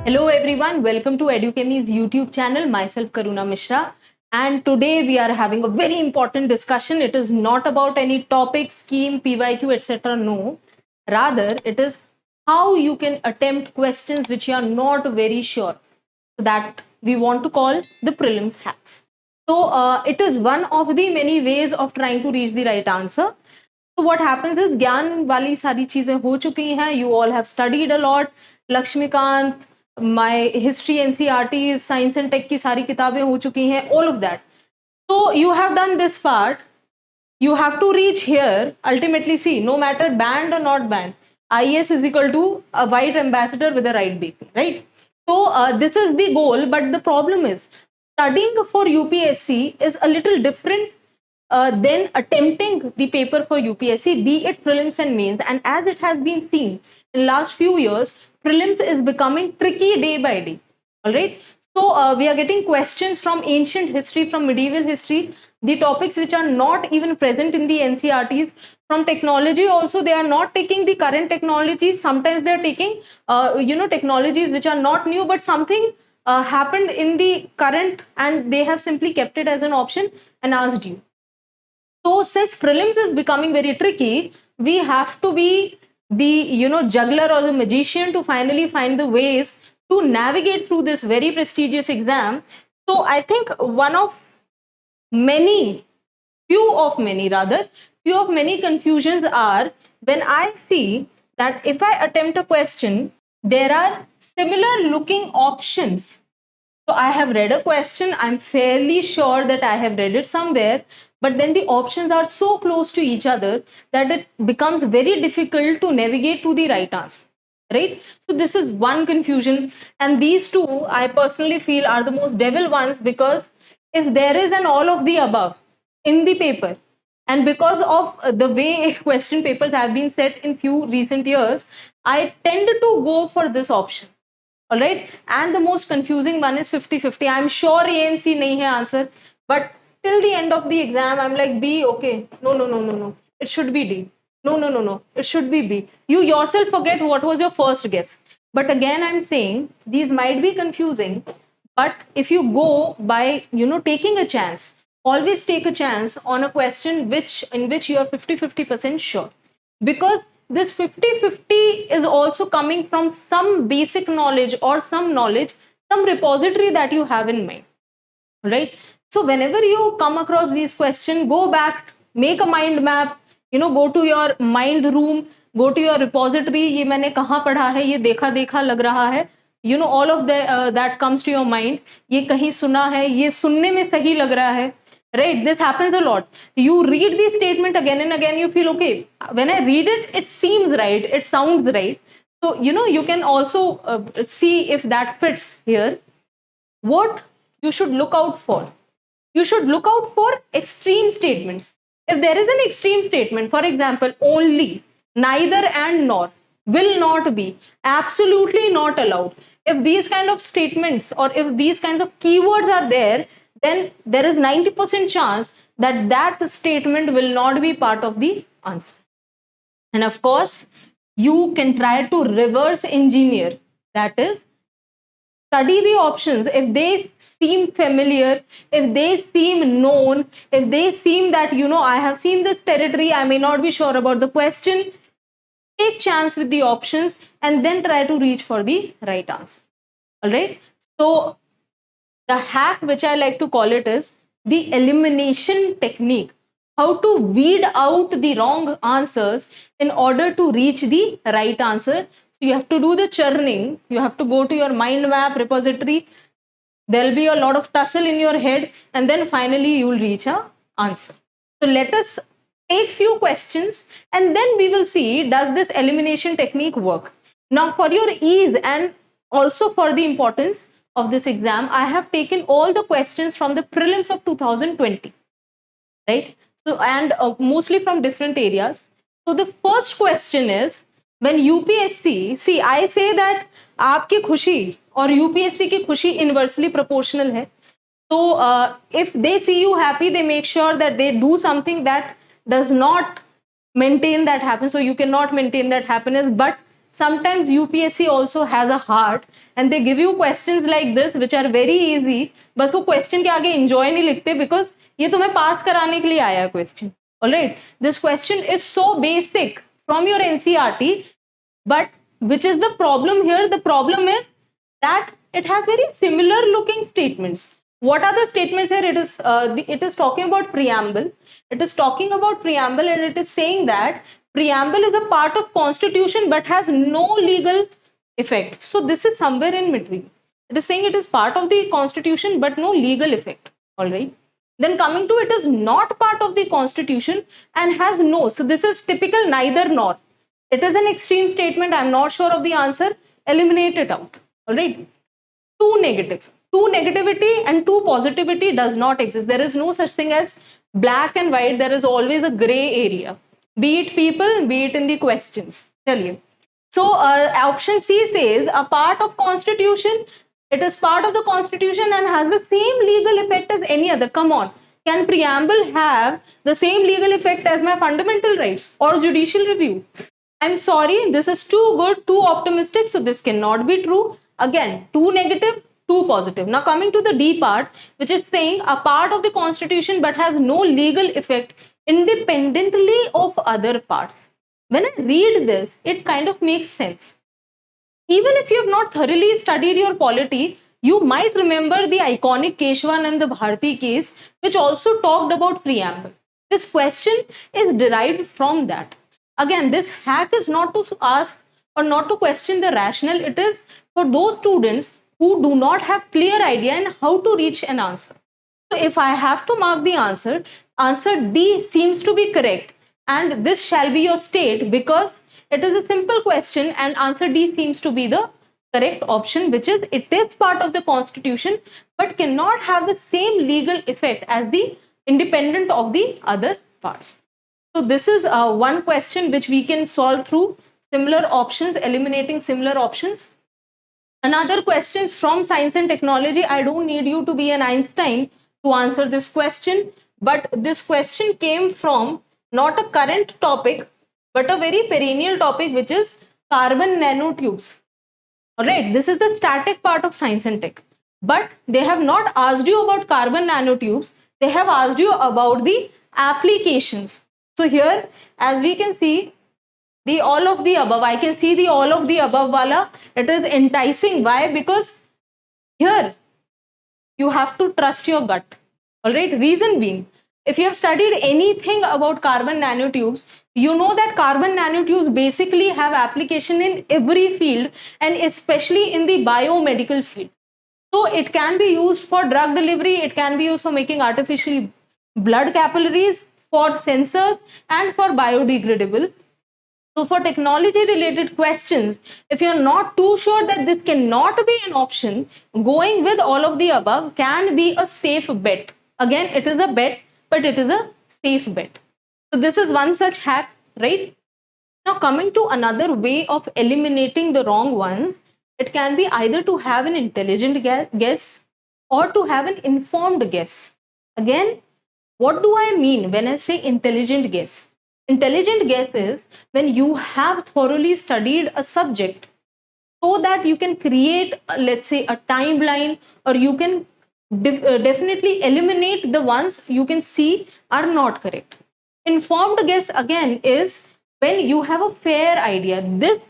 Hello everyone, welcome to EduChemy's YouTube channel. Myself Karuna Mishra, and today we are having a very important discussion. It is not about any topic, scheme, PYQ, etc. No, rather it is how you can attempt questions which you are not very sure. So that we want to call the prelims hacks. So it is one of the many ways of trying to reach the right answer. So what happens is ज्ञान वाली सारी चीजें हो चुकी हैं. You all have studied a lot. Laxmikant, my history NCERT, science and tech की सारी किताबें हो चुकी हैं. All of that. So you have done this part. You have to reach here. Ultimately, see, no matter banned or not banned, IAS is equal to a white ambassador with a right BP, right? So this is the goal, but the problem is studying for UPSC is a little different then attempting the paper for UPSC, be it prelims and mains. And as it has been seen in last few years, prelims is becoming tricky day by day. All right. So we are getting questions from ancient history, from medieval history, the topics which are not even present in the NCERTs. From technology also, they are not taking the current technologies. Sometimes they are taking, technologies which are not new, but something happened in the current and they have simply kept it as an option and asked you. So since prelims is becoming very tricky, we have to be the juggler or the magician to finally find the ways to navigate through this very prestigious exam. So I think one of many, few of many confusions are when I see that if I attempt a question, there are similar looking options. So I have read a question, I'm fairly sure that I have read it somewhere, but then the options are so close to each other that it becomes very difficult to navigate to the right answer. Right? So this is one confusion. And these two, I personally feel, are the most devil ones, because if there is an all of the above in the paper, and because of the way question papers have been set in few recent years, I tend to go for this option. All right. And the most confusing one is 50-50. I'm sure ANC nahi hai answer, but till the end of the exam, I'm like, B, okay. No. It should be D. No. It should be B. You yourself forget what was your first guess. But again, I'm saying these might be confusing, but if you go by, taking a chance, always take a chance on a question in which you are 50-50% sure. Because this 50-50 is also coming from some basic knowledge or some knowledge, some repository that you have in mind, right? So whenever you come across these questions, go back, make a mind map, go to your mind room, go to your repository. ये मैंने कहाँ पढ़ा है, ये देखा देखा लग रहा है, all of that comes to your mind. ये कहीं सुना है, ये सुनने में सही लग रहा है. Right, this happens a lot. You read the statement again and again, you feel, okay, when I read it, it seems right, it sounds right. So, you can also see if that fits here. What you should look out for? You should look out for extreme statements. If there is an extreme statement, for example, only, neither and nor, will not be, absolutely not allowed. If these kind of statements or if these kinds of keywords are there, then there is 90% chance that that statement will not be part of the answer. And of course, you can try to reverse engineer. That is, study the options. If they seem familiar, if they seem known, if they seem that, I have seen this territory, I may not be sure about the question, take chance with the options and then try to reach for the right answer. All right. So the hack, which I like to call it, is the elimination technique. How to weed out the wrong answers in order to reach the right answer. So you have to do the churning. You have to go to your mind map repository. There'll be a lot of tussle in your head, and then finally you'll reach an answer. So let us take few questions and then we will see, does this elimination technique work? Now, for your ease and also for the importance of this exam, I have taken all the questions from the prelims of 2020, right? So, and mostly from different areas. So the first question is, when UPSC, see, I say that आपकी खुशी और UPSC की खुशी inversely proportional है. So if they see you happy, they make sure that they do something that does not maintain that happiness. So you cannot maintain that happiness, but sometimes UPSC also has a heart and they give you questions like this which are very easy. बस वो question के आगे enjoy नहीं लिखते because ये तुम्हें pass कराने के लिए आया question. Alright, this question is so basic from your NCERT, but which is the problem here? The problem is that it has very similar looking statements. What are the statements here? It is talking about preamble. It is talking about preamble and it is saying that preamble is a part of constitution but has no legal effect. So this is somewhere in between. It is saying it is part of the constitution but no legal effect. All right. Then coming to it is not part of the constitution and has no. So this is typical neither nor. It is an extreme statement. I'm not sure of the answer. Eliminate it out. All right. Too negative. Too negativity and too positivity does not exist. There is no such thing as black and white. There is always a gray area. Be it people, be it in the questions. Chaliye. So option C says a part of constitution. It is part of the constitution and has the same legal effect as any other. Come on. Can preamble have the same legal effect as my fundamental rights or judicial review? I'm sorry, this is too good, too optimistic. So this cannot be true. Again, too negative, too positive. Now coming to the D part, which is saying a part of the constitution but has no legal effect independently of other parts. When I read this, it kind of makes sense. Even if you have not thoroughly studied your polity, you might remember the iconic Keshwanand Bharti case, which also talked about preamble. This question is derived from that. Again, this hack is not to ask or not to question the rationale. It is for those students who do not have clear idea in how to reach an answer. So if I have to mark the answer, answer D seems to be correct. And this shall be your state because it is a simple question and answer D seems to be the correct option, which is it is part of the constitution but cannot have the same legal effect as the independent of the other parts. So this is one question which we can solve through similar options, eliminating similar options. Another questions from science and technology. I don't need you to be an Einstein to answer this question, but this question came from not a current topic, but a very perennial topic, which is carbon nanotubes. All right, this is the static part of science and tech, but they have not asked you about carbon nanotubes. They have asked you about the applications. So here, as we can see, the all of the above, I can see the all of the above wala. It is enticing. Why? Because here you have to trust your gut. All right. Reason being, if you have studied anything about carbon nanotubes, you know that carbon nanotubes basically have application in every field and especially in the biomedical field. So it can be used for drug delivery. It can be used for making artificially blood capillaries, for sensors, and for biodegradable. So for technology related questions, if you're not too sure that this cannot be an option, going with all of the above can be a safe bet. Again, it is a bet, but it is a safe bet. So this is one such hack, right? Now coming to another way of eliminating the wrong ones, it can be either to have an intelligent guess or to have an informed guess. Again, what do I mean when I say intelligent guess? Intelligent guess is when you have thoroughly studied a subject so that you can create, let's say, a timeline, or you can definitely eliminate the ones you can see are not correct. Informed guess again is when you have a fair idea. This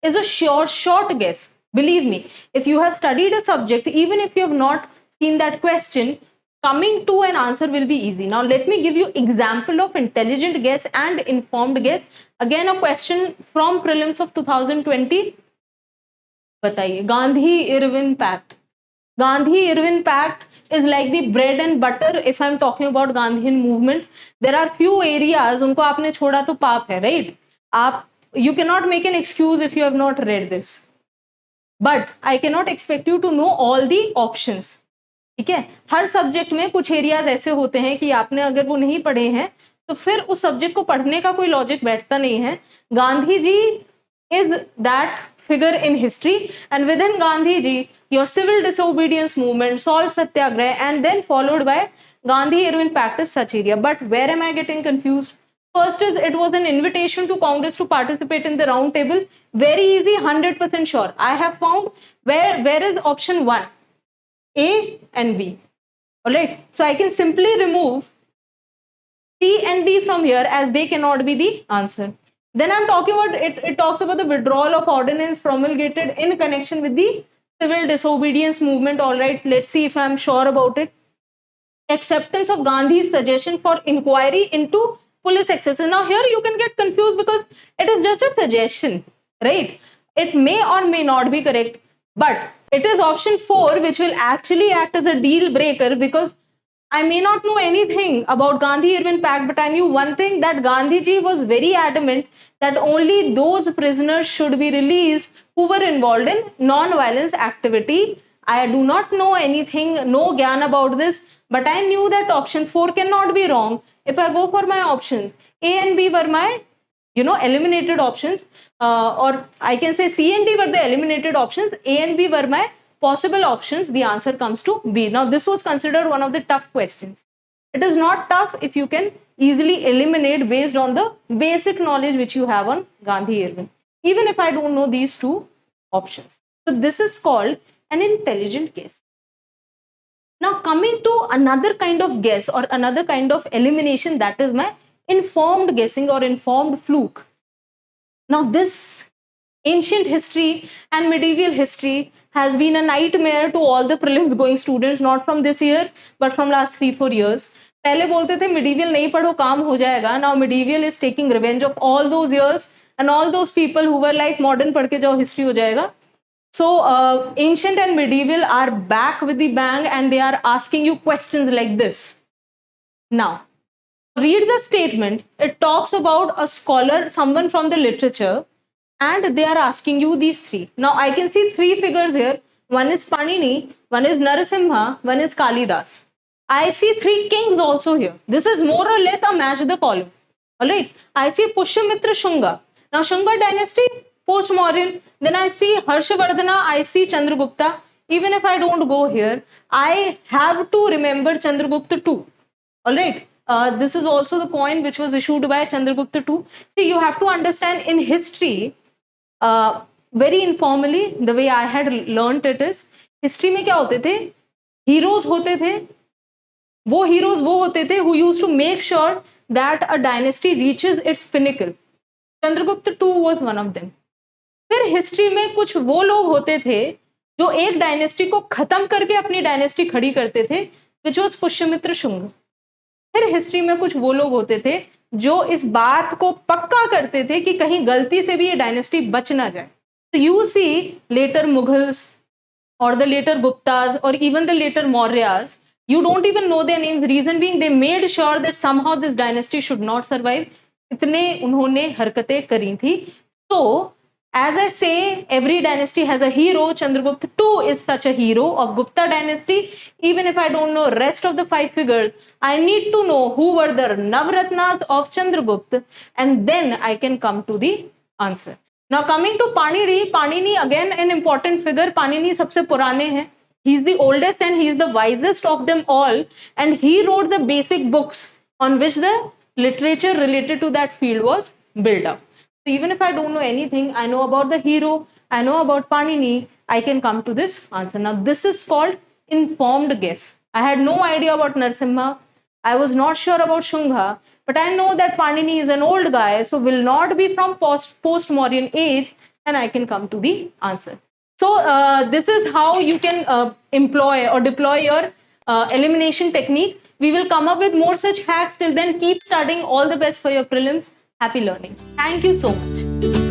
is a sure short guess. Believe me, if you have studied a subject, even if you have not seen that question, coming to an answer will be easy. Now let me give you example of intelligent guess and informed guess. Again, a question from prelims of 2020. Bataiye, Gandhi-Irwin Pact. Gandhi-Irwin Pact is like the bread and butter if I'm talking about Gandhian movement. There are few areas, unko aapne choda to paap hai, right? You cannot make an excuse if you have not read this. But I cannot expect you to know all the options. ठीक है, हर subject में कुछ areas ऐसे होते हैं कि आपने अगर वो नहीं पढ़े हैं तो फिर उस सब्जेक्ट को पढ़ने का कोई लॉजिक बैठता नहीं है. Gandhi ji is that figure in history, and within Gandhi ji, your civil disobedience movement, salt satyagrah, and then followed by Gandhi-Irwin Pact is such area. But where am I getting confused? First is it was an invitation to Congress to participate in the round table. Very easy, 100% sure. I have found where is option 1, A and B. All right. So I can simply remove C and D from here as they cannot be the answer. Then I'm talking about it talks about the withdrawal of ordinance promulgated in connection with the civil disobedience movement. All right. Let's see if I'm sure about it. Acceptance of Gandhi's suggestion for inquiry into police excesses. Now here you can get confused because it is just a suggestion, right? It may or may not be correct, but it is option 4 which will actually act as a deal breaker, because I may not know anything about Gandhi-Irwin Pact, but I knew one thing, that Gandhiji was very adamant that only those prisoners should be released who were involved in non-violence activity. I do not know anything, no gyan about this, but I knew that option 4 cannot be wrong. If I go for my options, A and B were my, eliminated options, or I can say C and D were the eliminated options, A and B were my possible options. The answer comes to B. Now, this was considered one of the tough questions. It is not tough if you can easily eliminate based on the basic knowledge which you have on Gandhi-Irwin, even if I don't know these two options. So, this is called an intelligent guess. Now, coming to another kind of guess or another kind of elimination, that is my informed guessing or informed fluke. Now, this ancient history and medieval history has been a nightmare to all the prelims going students, not from this year, but from last 3-4 years. पहले बोलते थे medieval नहीं पढ़ो काम हो जाएगा. Now medieval is taking revenge of all those years and all those people who were like modern पढ़ के जाओ history हो जाएगा. So ancient and medieval are back with the bang, and they are asking you questions like this. Now, read the statement. It talks about a scholar, someone from the literature, and they are asking you these 3. Now, I can see 3 figures here. One is Panini, one is Narasimha, one is Kalidas. I see 3 kings also here. This is more or less a match the column. All right. I see Pushyamitra Shunga. Now, Shunga dynasty, post-Mauryan. Then I see Harshavardhana, I see Chandragupta. Even if I don't go here, I have to remember Chandragupta too. All right. This is also the coin which was issued by Chandragupta too. See, you have to understand in history, very informally, the way I had learned it is, history में क्या होते थे? Heroes होते थे. वो heroes वो होते थे who used to make sure that a dynasty reaches its pinnacle. Chandragupta too was one of them. फिर हिस्ट्री में कुछ वो लोग होते थे जो एक डायनेस्टी को खत्म करके अपनी डायनेस्टी खड़ी करते थे, which was पुष्यमित्र शुंग. फिर हिस्ट्री में कुछ वो लोग होते थे जो इस बात को पक्का करते थे कि कहीं गलती से भी ये डायनेस्टी बच ना जाए. So you see later Mughals or the later Guptas or even the later Mauryas, you don't even know their names. Reason being, they made sure that somehow this dynasty should not survive. इतने उन्होंने हरकतें करी थी. So as I say, every dynasty has a hero. Chandragupta too is such a hero of Gupta dynasty. Even if I don't know rest of the 5 figures, I need to know who were the Navratnas of Chandragupta, and then I can come to the answer. Now coming to Panini, Panini again an important figure. Panini सबसे पुराने हैं. He is the oldest and he is the wisest of them all, and he wrote the basic books on which the literature related to that field was built up. So even if I don't know anything, I know about the hero, I know about Panini, I can come to this answer. Now this is called informed guess. I had no idea about Narasimha, I was not sure about Shunga, but I know that Panini is an old guy, so will not be from post-Mauryan age, and I can come to the answer. So this is how you can employ or deploy your elimination technique. We will come up with more such hacks. Till then, keep studying. All the best for your prelims. Happy learning. Thank you so much.